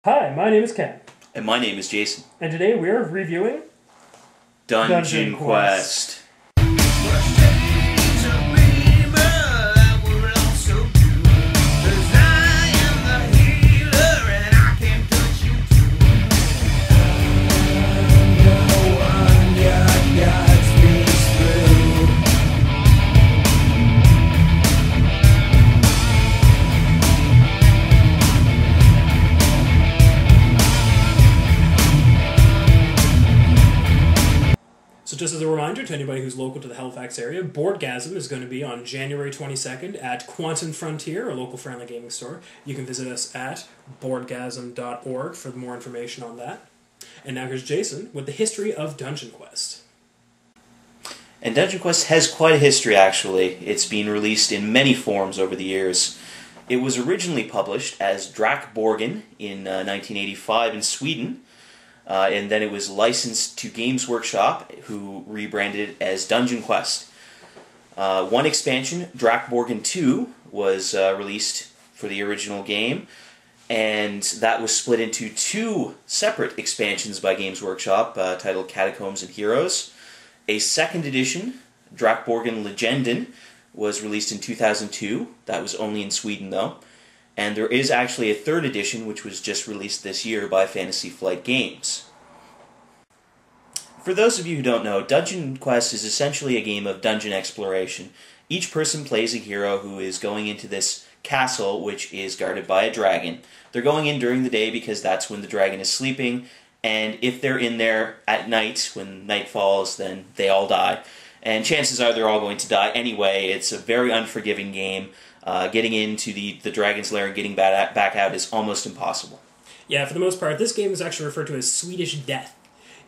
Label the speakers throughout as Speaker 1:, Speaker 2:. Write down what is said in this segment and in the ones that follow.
Speaker 1: Hi, my name is Ken,
Speaker 2: And my name is Jason.
Speaker 1: and today we are reviewing
Speaker 2: Dungeon Quest.
Speaker 1: So just as a reminder to anybody who's local to the Halifax area, Boardgasm is going to be on January 22nd at Quantum Frontier, a local friendly gaming store. You can visit us at boardgasm.org for more information on that. And now here's Jason with the history of Dungeon Quest.
Speaker 2: And Dungeon Quest has quite a history, actually. It's been released in many forms over the years. It was originally published as Drakborgen in 1985 in Sweden, and then it was licensed to Games Workshop, who rebranded it as Dungeon Quest. One expansion, Drakborgen 2, was released for the original game, and that was split into two separate expansions by Games Workshop, titled Catacombs and Heroes. A second edition, Drakborgen Legenden, was released in 2002. That was only in Sweden, though. And there is actually a third edition, which was just released this year by Fantasy Flight Games. For those of you who don't know, Dungeon Quest is essentially a game of dungeon exploration. Each person plays a hero who is going into this castle, which is guarded by a dragon. They're going in during the day because that's when the dragon is sleeping, and if they're in there at night, when night falls, then they all die. And chances are they're all going to die anyway. It's a very unforgiving game. Getting into the dragon's lair and getting back out is almost impossible.
Speaker 1: Yeah, for the most part, this game is actually referred to as Swedish Death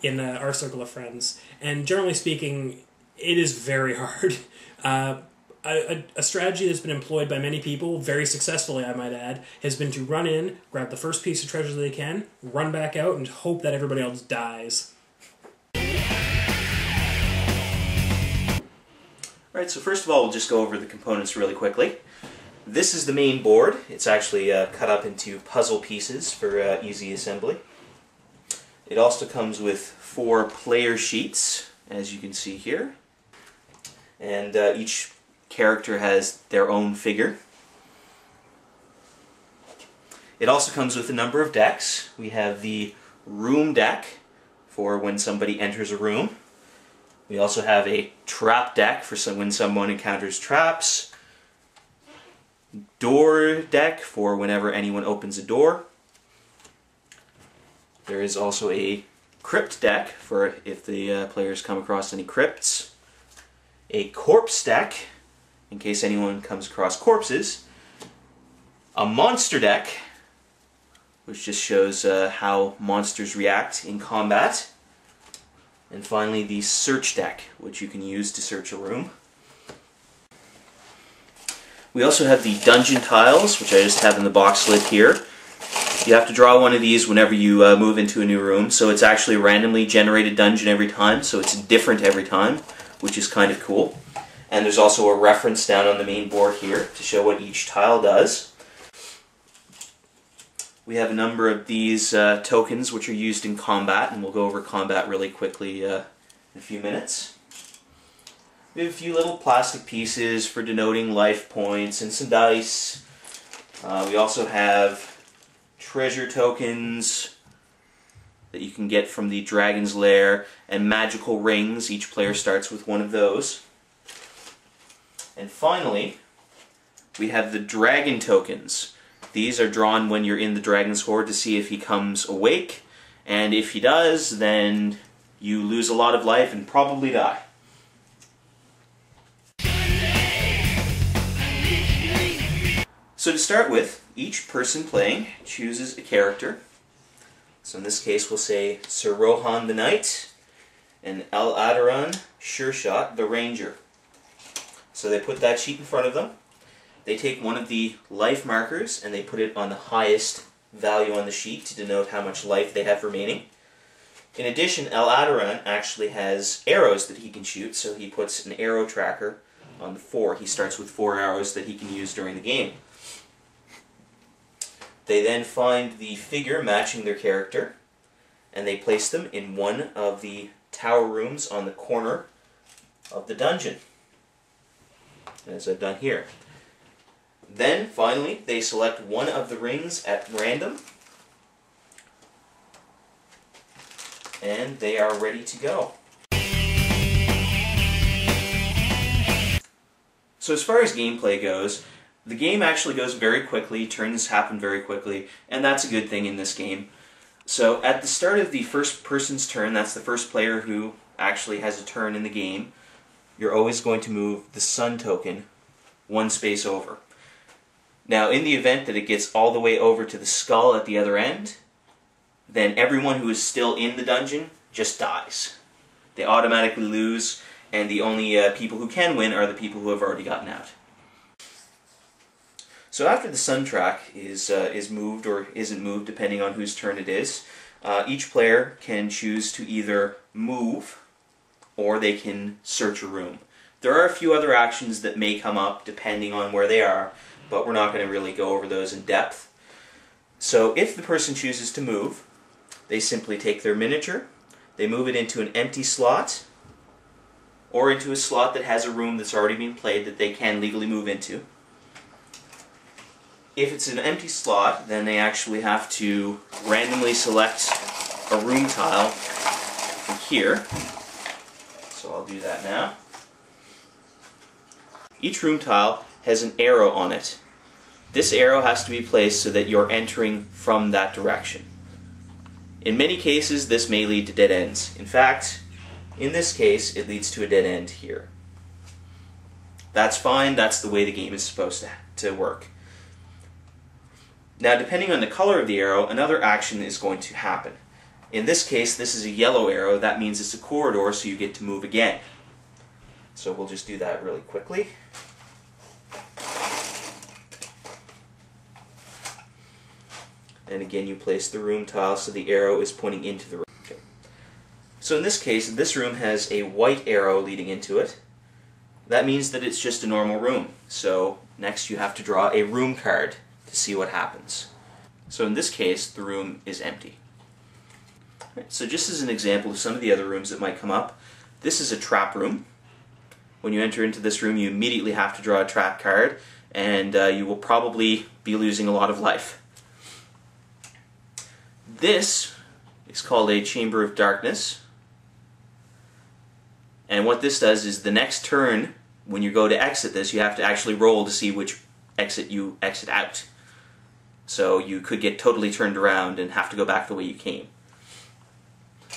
Speaker 1: in our circle of friends. And generally speaking, it is very hard. A strategy that's been employed by many people, very successfully I might add, has been to run in, grab the first piece of treasure they can, run back out, and hope that everybody else dies.
Speaker 2: Alright, so first of all, we'll just go over the components really quickly. This is the main board. It's actually cut up into puzzle pieces for easy assembly. It also comes with 4 player sheets, as you can see here. And each character has their own figure. It also comes with a number of decks. We have the room deck for when somebody enters a room. We also have a trap deck for when someone encounters traps. Door deck for whenever anyone opens a door. There is also a crypt deck for if the players come across any crypts. A corpse deck in case anyone comes across corpses. A monster deck, which just shows how monsters react in combat. And finally, the search deck, which you can use to search a room. We also have the dungeon tiles, which I just have in the box lid here. You have to draw one of these whenever you move into a new room, so it's actually a randomly generated dungeon every time, so it's different every time, which is kind of cool. And there's also a reference down on the main board here to show what each tile does. We have a number of these tokens which are used in combat, and we'll go over combat really quickly in a few minutes. We have a few little plastic pieces for denoting life points and some dice. We also have treasure tokens that you can get from the dragon's lair and magical rings. Each player starts with one of those. And finally, we have the dragon tokens. These are drawn when you're in the dragon's hoard to see if he comes awake, and if he does, then you lose a lot of life and probably die. So to start with, each person playing chooses a character. So in this case we'll say Sir Rohan the Knight and El Adaran Sure-Shot the Ranger. So they put that sheet in front of them. They take one of the life markers and they put it on the highest value on the sheet to denote how much life they have remaining. In addition, El Adaran actually has arrows that he can shoot, so he puts an arrow tracker on the 4. He starts with 4 arrows that he can use during the game. They then find the figure matching their character, and they place them in one of the tower rooms on the corner of the dungeon, as I've done here. Then, finally, they select one of the rings at random, and they are ready to go. So as far as gameplay goes, the game actually goes very quickly, turns happen very quickly, and that's a good thing in this game. So at the start of the first person's turn, that's the first player who actually has a turn in the game, you're always going to move the sun token one space over. Now, in the event that it gets all the way over to the skull at the other end, then everyone who is still in the dungeon just dies. They automatically lose, and the only people who can win are the people who have already gotten out. So after the sun track is moved or isn't moved, depending on whose turn it is, each player can choose to either move or they can search a room. There are a few other actions that may come up depending on where they are, but we're not going to really go over those in depth. So if the person chooses to move, they simply take their miniature, they move it into an empty slot, or into a slot that has a room that's already been played that they can legally move into. If it's an empty slot, then they actually have to randomly select a room tile from here. So I'll do that now. Each room tile has an arrow on it. This arrow has to be placed so that you're entering from that direction. In many cases, this may lead to dead ends. In fact, in this case, it leads to a dead end here. That's fine, that's the way the game is supposed to work. Now, depending on the color of the arrow, another action is going to happen. In this case, this is a yellow arrow. That means it's a corridor, so you get to move again. So we'll just do that really quickly. And again, you place the room tile so the arrow is pointing into the room. Okay. So in this case, this room has a white arrow leading into it. That means that it's just a normal room. So next you have to draw a room card to see what happens. So in this case, the room is empty. Right, so just as an example of some of the other rooms that might come up, this is a trap room. When you enter into this room, you immediately have to draw a trap card, and you will probably be losing a lot of life. This is called a Chamber of Darkness, and what this does is the next turn, when you go to exit this, you have to actually roll to see which exit you exit out. So you could get totally turned around and have to go back the way you came.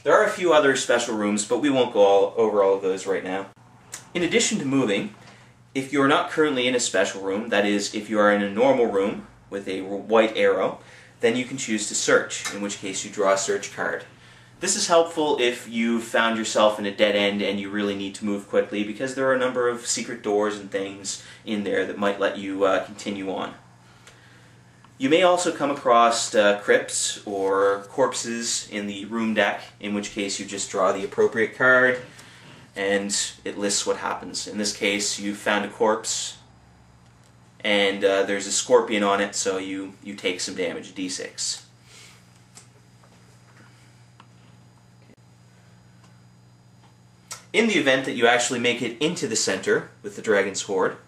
Speaker 2: There are a few other special rooms, but we won't go over all of those right now. In addition to moving, if you are not currently in a special room, that is, if you are in a normal room with a white arrow, then you can choose to search, in which case you draw a search card. This is helpful if you found yourself in a dead end and you really need to move quickly, because there are a number of secret doors and things in there that might let you continue on. You may also come across crypts or corpses in the room deck, in which case you just draw the appropriate card and it lists what happens. In this case, you found a corpse and there's a scorpion on it, so you take some damage, d6. In the event that you actually make it into the center with the dragon's hoard,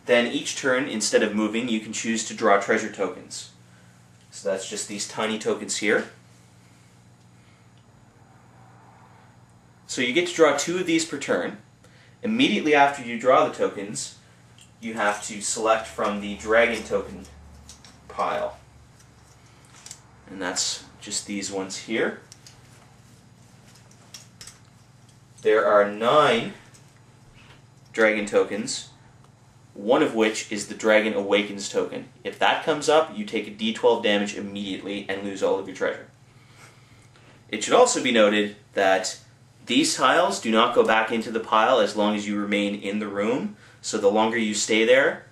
Speaker 2: then each turn, instead of moving, you can choose to draw treasure tokens. So that's just these tiny tokens here. So you get to draw 2 of these per turn. Immediately after you draw the tokens, you have to select from the dragon token pile. And that's just these ones here. There are 9 dragon tokens, one of which is the Dragon Awakens token. If that comes up, you take a d12 damage immediately and lose all of your treasure. It should also be noted that these tiles do not go back into the pile as long as you remain in the room, so the longer you stay there,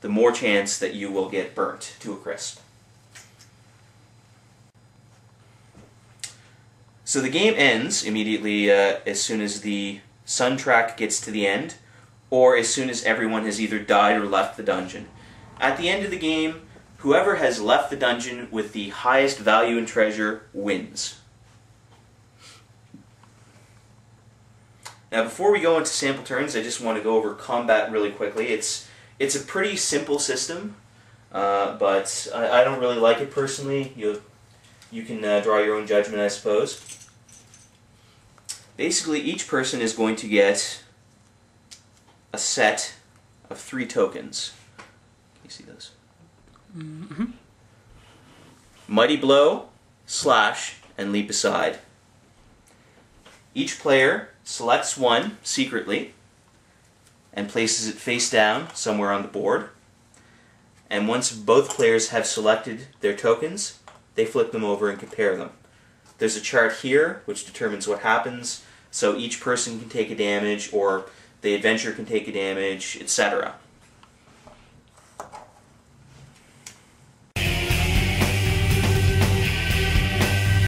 Speaker 2: the more chance that you will get burnt to a crisp. So the game ends immediately as soon as the sun track gets to the end, or as soon as everyone has either died or left the dungeon. At the end of the game, Whoever has left the dungeon with the highest value and treasure wins. Now, before we go into sample turns, I just want to go over combat really quickly. It's a pretty simple system, but I don't really like it personally. You can draw your own judgment, I suppose. Basically, each person is going to get a set of 3 tokens. Can you see those?
Speaker 1: Mm-hmm.
Speaker 2: Mighty Blow, Slash, and Leap Aside. Each player selects one secretly and places it face down somewhere on the board. And once both players have selected their tokens, they flip them over and compare them. There's a chart here which determines what happens, so each person can take a damage, or the adventurer can take a damage, etc.